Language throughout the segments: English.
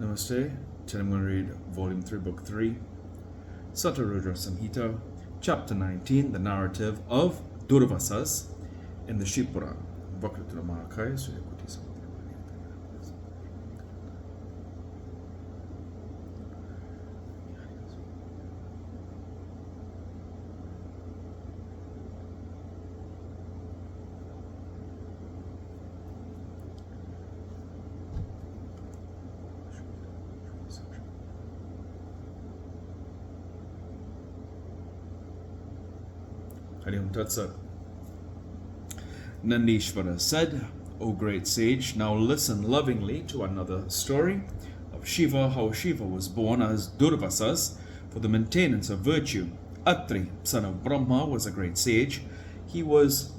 Namaste. Today I'm going to read Volume 3, Book 3, SataRudra Samhita, Chapter 19, the narrative of Durvasas in the Shiva Puran. Harium Tatsat. Nandishvara said, O great sage, now listen lovingly to another story of Shiva, how Shiva was born as Durvasas for the maintenance of virtue. Atri, son of Brahma, was a great sage. He was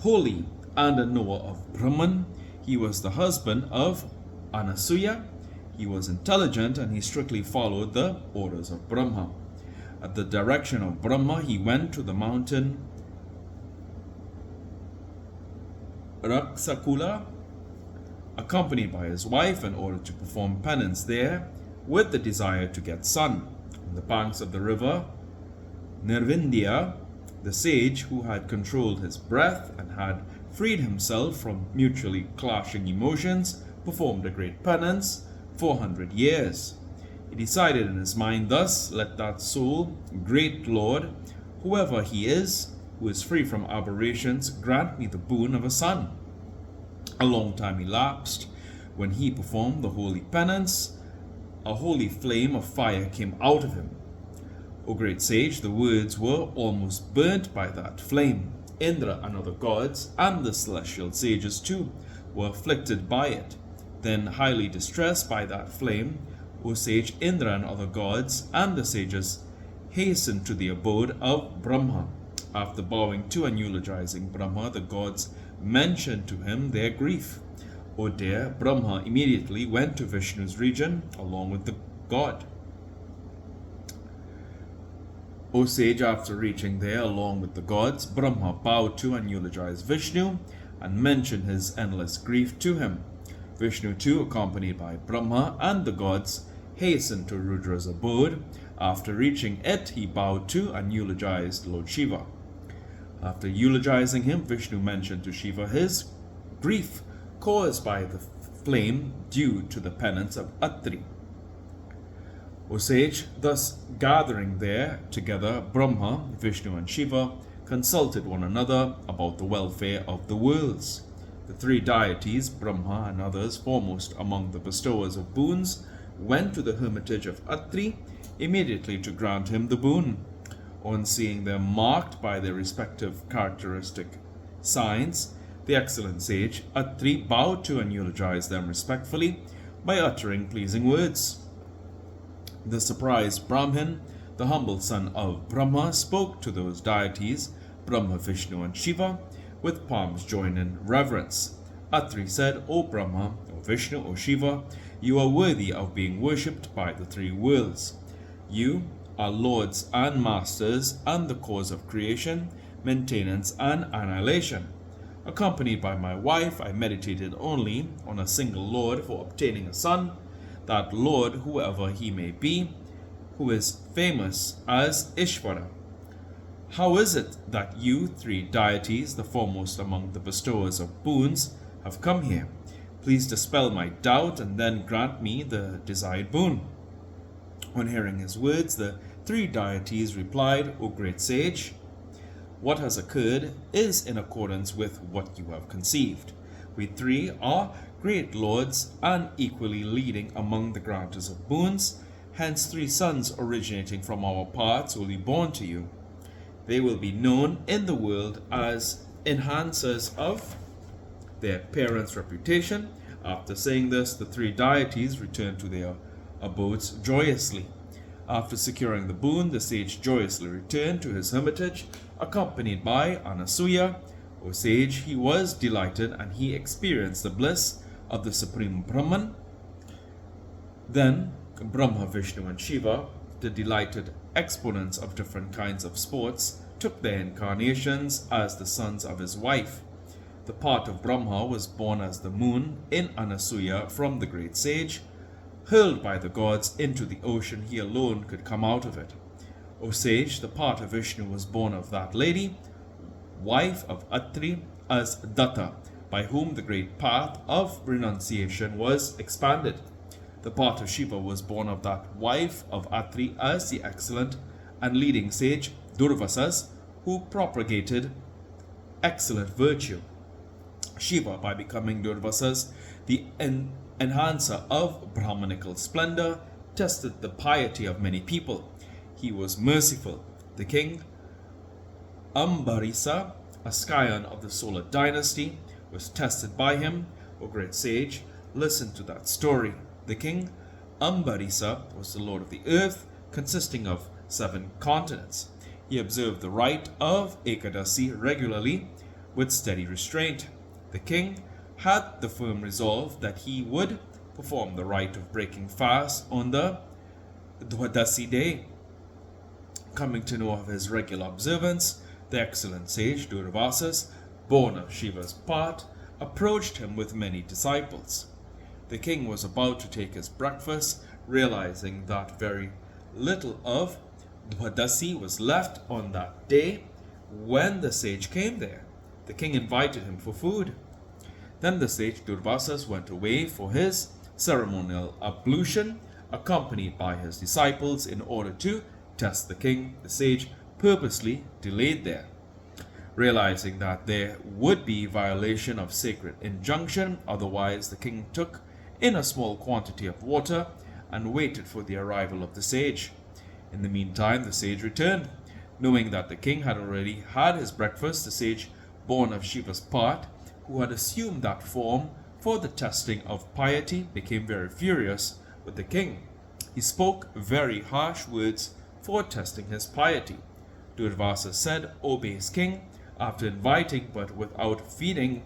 holy and a knower of Brahman. He was the husband of Anasuya. He was intelligent and he strictly followed the orders of Brahma. At the direction of Brahma, he went to the mountain Raksakula, accompanied by his wife, in order to perform penance there with the desire to get sun. On the banks of the river Nirvindya, the sage, who had controlled his breath and had freed himself from mutually clashing emotions, performed a great penance 400 years. He decided in his mind thus, let that soul, great Lord, whoever he is, who is free from aberrations, grant me the boon of a son. A long time elapsed. When he performed the holy penance, a holy flame of fire came out of him. O great sage, the words were almost burnt by that flame. Indra and other gods, and the celestial sages too, were afflicted by it. Then, highly distressed by that flame, O sage, Indra and other gods and the sages hastened to the abode of Brahma. After bowing to and eulogizing Brahma, the gods mentioned to him their grief. O dear, Brahma immediately went to Vishnu's region along with the god. O sage, after reaching there along with the gods, Brahma bowed to and eulogized Vishnu and mentioned his endless grief to him. Vishnu too, accompanied by Brahma and the gods, hastened to Rudra's abode. After reaching it, he bowed to and eulogized Lord Shiva. After eulogizing him, Vishnu mentioned to Shiva his grief caused by the flame due to the penance of Atri. O sage, thus gathering there together, Brahma, Vishnu and Shiva consulted one another about the welfare of the worlds. The three deities, Brahma and others foremost among the bestowers of boons, went to the hermitage of Atri immediately to grant him the boon. On seeing them marked by their respective characteristic signs, the excellent sage Atri bowed to and eulogized them respectfully by uttering pleasing words. The surprised Brahmin, the humble son of Brahma, spoke to those deities, Brahma, Vishnu and Shiva, with palms joined in reverence. Atri said, O Brahma, O Vishnu, O Shiva, you are worthy of being worshipped by the three worlds. You are lords and masters and the cause of creation, maintenance and annihilation. Accompanied by my wife, I meditated only on a single Lord for obtaining a son, that Lord, whoever he may be, who is famous as Ishvara. How is it that you three deities, the foremost among the bestowers of boons, have come here? Please dispel my doubt and then grant me the desired boon. On hearing his words, the three deities replied, O great sage, what has occurred is in accordance with what you have conceived. We three are great lords and equally leading among the granters of boons, hence 3 sons originating from our parts will be born to you. They will be known in the world as enhancers of their parents' reputation. After saying this, the 3 deities returned to their abodes joyously. After securing the boon, the sage joyously returned to his hermitage, accompanied by Anasuya. O sage, he was delighted and he experienced the bliss of the supreme Brahman. Then Brahma, Vishnu and Shiva, the delighted exponents of different kinds of sports, took their incarnations as the sons of his wife. The part of Brahma was born as the moon in Anasuya from the great sage. hurled by the gods into the ocean, he alone could come out of it. O sage, the part of Vishnu was born of that lady, wife of Atri, as Datta, by whom the great path of renunciation was expanded. The part of Shiva was born of that wife of Atri as the excellent and leading sage Durvasas, who propagated excellent virtue. Shiva, by becoming Durvasas, the enhancer of Brahmanical splendor, tested the piety of many people. He was merciful. The king Ambarisa, a scion of the Solar dynasty, was tested by him. O great sage, listen to that story. The king Ambarisa was the lord of the earth, consisting of 7 continents. He observed the rite of Ekadasi regularly with steady restraint. The king had the firm resolve that he would perform the rite of breaking fast on the Dwadasi day. Coming to know of his regular observance, the excellent sage Durvasas, born of Shiva's part, approached him with many disciples. The king was about to take his breakfast, realizing that very little of Dwadasi was left on that day when the sage came there. The king invited him for food. Then the sage Durvasas went away for his ceremonial ablution, accompanied by his disciples, in order to test the king. The sage purposely delayed there. Realizing that there would be violation of sacred injunction, otherwise the king took in a small quantity of water and waited for the arrival of the sage. In the meantime, the sage returned. Knowing that the king had already had his breakfast, the sage, born of Shiva's part, who had assumed that form for the testing of piety, became very furious with the king. He spoke very harsh words for testing his piety. Durvasa said, O base king, after inviting but without feeding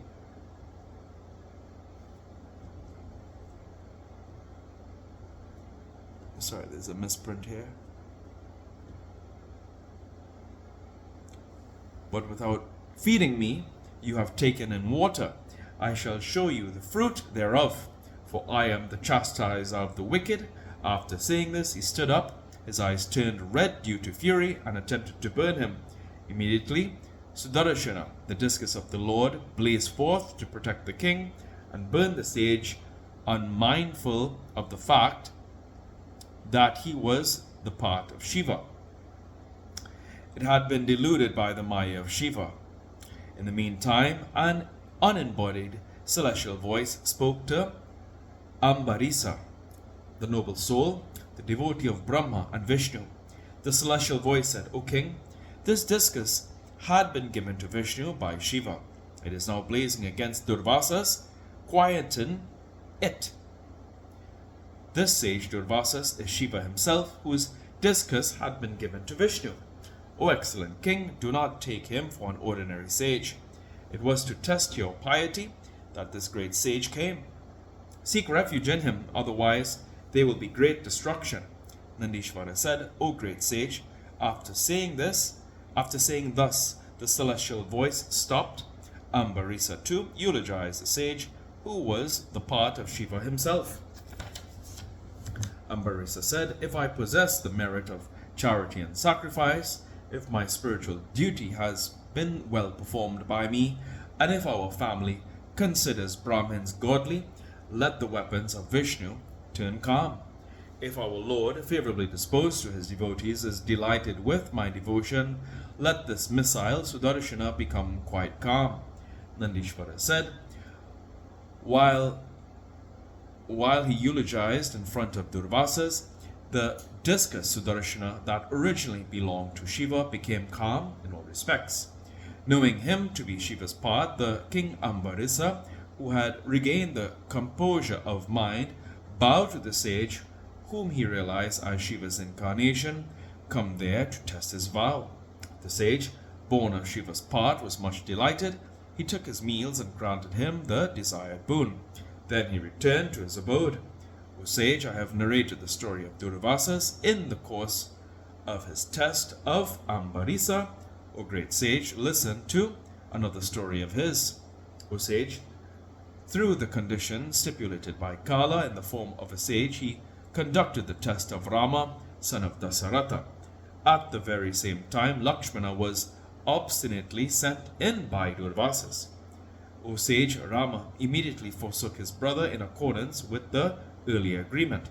Sorry, there's a misprint here. But without feeding me, you have taken in water. I shall show you the fruit thereof, for I am the chastiser of the wicked. After saying this, he stood up. His eyes turned red due to fury and attempted to burn him. Immediately, Sudarshana, the discus of the Lord, blazed forth to protect the king and burned the sage, unmindful of the fact that he was the part of Shiva. It had been deluded by the Maya of Shiva. In the meantime, an unembodied celestial voice spoke to Ambarisa, the noble soul, the devotee of Brahma and Vishnu. The celestial voice said, O king, this discus had been given to Vishnu by Shiva. It is now blazing against Durvasas. Quieten it. This sage Durvasas is Shiva himself, whose discus had been given to Vishnu. O excellent king, do not take him for an ordinary sage. It was to test your piety that this great sage came. Seek refuge in him, otherwise there will be great destruction. Nandishvara said, O great sage, after saying thus, the celestial voice stopped. Ambarisa too eulogized the sage, who was the part of Shiva himself. Ambarisa said, if I possess the merit of charity and sacrifice, if my spiritual duty has been well performed by me, and if our family considers Brahmins godly, let the weapons of Vishnu turn calm. If our Lord, favorably disposed to his devotees, is delighted with my devotion, let this missile Sudarshana become quite calm. Nandishvara said, while he eulogized in front of Durvasas, the discus Sudarshana that originally belonged to Shiva became calm in all respects. Knowing him to be Shiva's part, the king Ambarisa, who had regained the composure of mind, bowed to the sage, whom he realized as Shiva's incarnation, come there to test his vow. The sage, born of Shiva's part, was much delighted. He took his meals and granted him the desired boon. Then he returned to his abode. O sage, I have narrated the story of Durvasas in the course of his test of Ambarisa. O great sage, listen to another story of his. O sage, through the condition stipulated by Kala in the form of a sage, he conducted the test of Rama, son of Dasaratha. At the very same time, Lakshmana was obstinately sent in by Durvasas. O sage, Rama immediately forsook his brother in accordance with the earlier agreement.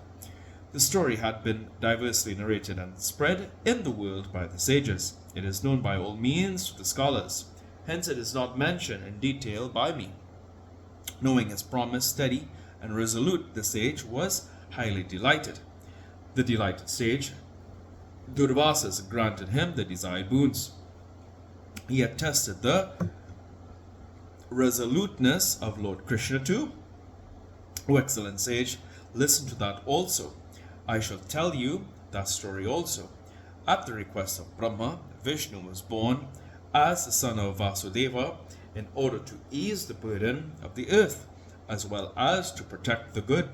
The story had been diversely narrated and spread in the world by the sages. It is known by all means to the scholars. Hence it is not mentioned in detail by me. Knowing his promise steady and resolute, the sage was highly delighted. The delighted sage, Durvasas, granted him the desired boons. He had tested the resoluteness of Lord Krishna too. O excellent sage, listen to that also. I shall tell you that story also. At the request of Brahma, Vishnu was born as the son of Vasudeva in order to ease the burden of the earth, as well as to protect the good.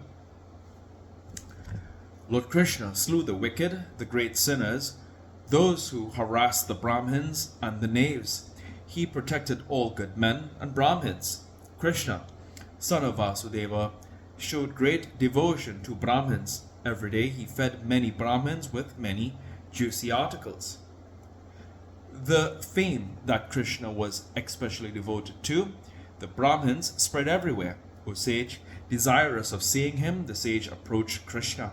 Lord Krishna slew the wicked, the great sinners, those who harassed the Brahmins and the knaves. He protected all good men and Brahmins. Krishna, son of Vasudeva, showed great devotion to Brahmins. Every day he fed many Brahmins with many juicy articles. The fame that Krishna was especially devoted to the Brahmins spread everywhere. O sage, desirous of seeing him, the sage approached Krishna.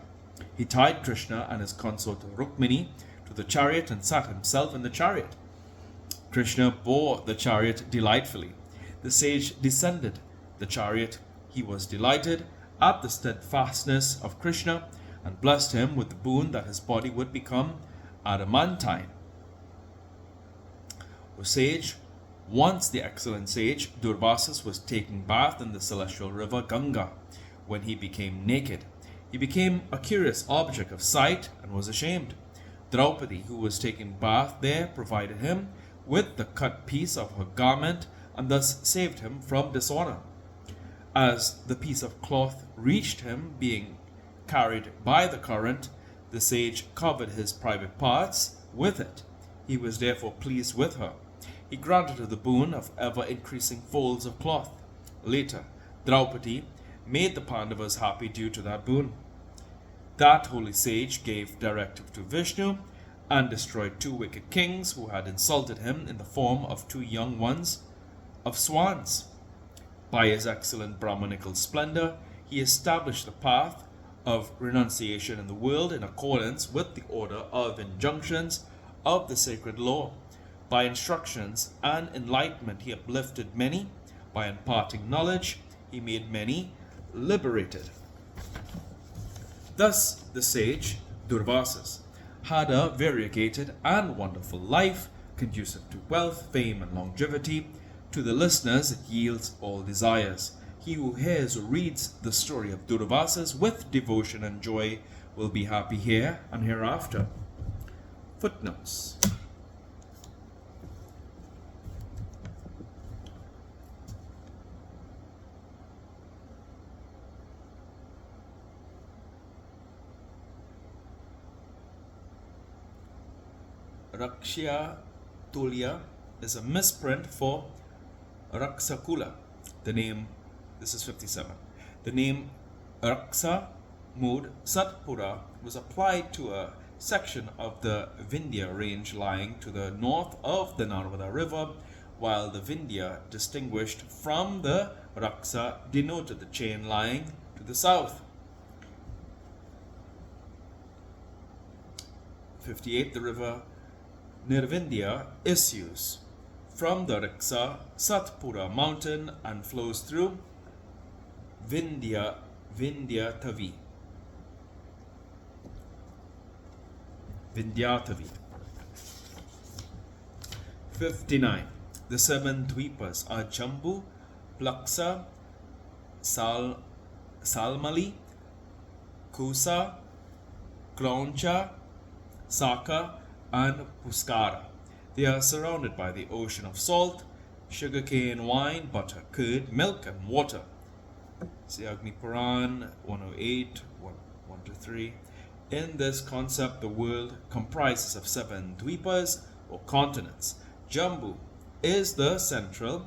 He tied Krishna and his consort Rukmini to the chariot and sat himself in the chariot. Krishna bore the chariot delightfully. The sage descended the chariot. He was delighted at the steadfastness of Krishna and blessed him with the boon that his body would become adamantine. O sage, once the excellent sage Durvasas was taking bath in the celestial river Ganga when he became naked. He became a curious object of sight and was ashamed. Draupadi, who was taking bath there, provided him with the cut piece of her garment and thus saved him from dishonor. As the piece of cloth reached him, being carried by the current, the sage covered his private parts with it. He was therefore pleased with her. He granted her the boon of ever-increasing folds of cloth. Later, Draupadi made the Pandavas happy due to that boon. That holy sage gave directive to Vishnu and destroyed two wicked kings who had insulted him in the form of two young ones of swans. By his excellent Brahmanical splendor, he established the path of renunciation in the world in accordance with the order of injunctions of the sacred law. By instructions and enlightenment, he uplifted many. By imparting knowledge, he made many liberated. Thus, the sage Durvasas had a variegated and wonderful life, conducive to wealth, fame, and longevity. To the listeners, it yields all desires. He who hears or reads the story of Durvasas with devotion and joy will be happy here and hereafter. Footnotes. Rakshya Tulya is a misprint for Raksakula. The name, this is 57. The name Raksa Mood Satpura was applied to a section of the Vindhya range lying to the north of the Narmada River, while the Vindhya, distinguished from the Raksa, denoted the chain lying to the south. 58. The river Nirvindhya issues from the Raksa Satpura mountain and flows through Vindhyatavi. 59. The seven dweepas are Jambu, Plaksa, Salmali, Kusa, Krauncha, Saka, and Puskara. They are surrounded by the ocean of salt, sugarcane, wine, butter, curd, milk, and water. See Puran 108, 1 to 3. In this concept, the world comprises of seven dweepas or continents. Jambu is the central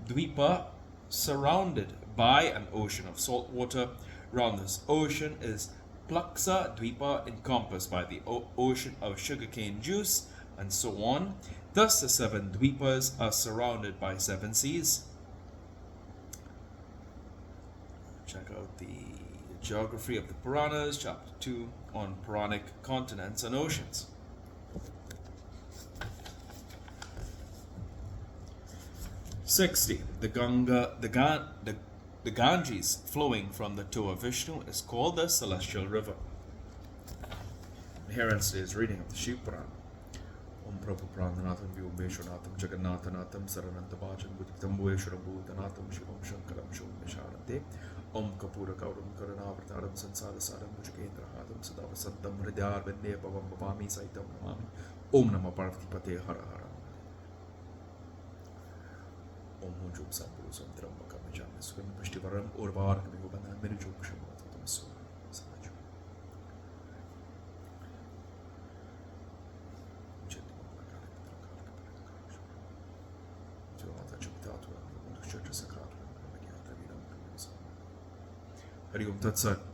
dweepa surrounded by an ocean of salt water. Round this ocean is Plaksa Dvipa encompassed by the ocean of sugarcane juice, and so on. Thus, the 7 Dvipas are surrounded by 7 seas. Check out the geography of the Puranas, chapter 2, on Puranic continents and oceans. '60. The Ganges flowing from the toe of Vishnu is called the Celestial River. And here ends today's reading of the Shiva Puran. Om Prabhu Prananatham Vyomeshwanatham Jagannatanatham Saranantabhajam Buddhitam Bhueshwaram Bhutanatham Shivam Shankaram Shom Nisharante Om Kapura Kauram Karanavataram Sansadasaram Bhujagendrahadam Sadavasantam Hridyar Vende Bhavam Bhavami Saitam Namami Om Nama Parvati Pate Hara Hara Om Hunjum Sampuru Samtram Bakam Sukam Pishtivaram Urvar Kamigobanan Minijuk Shamatam Su Samaju Hari Om Tat Sat.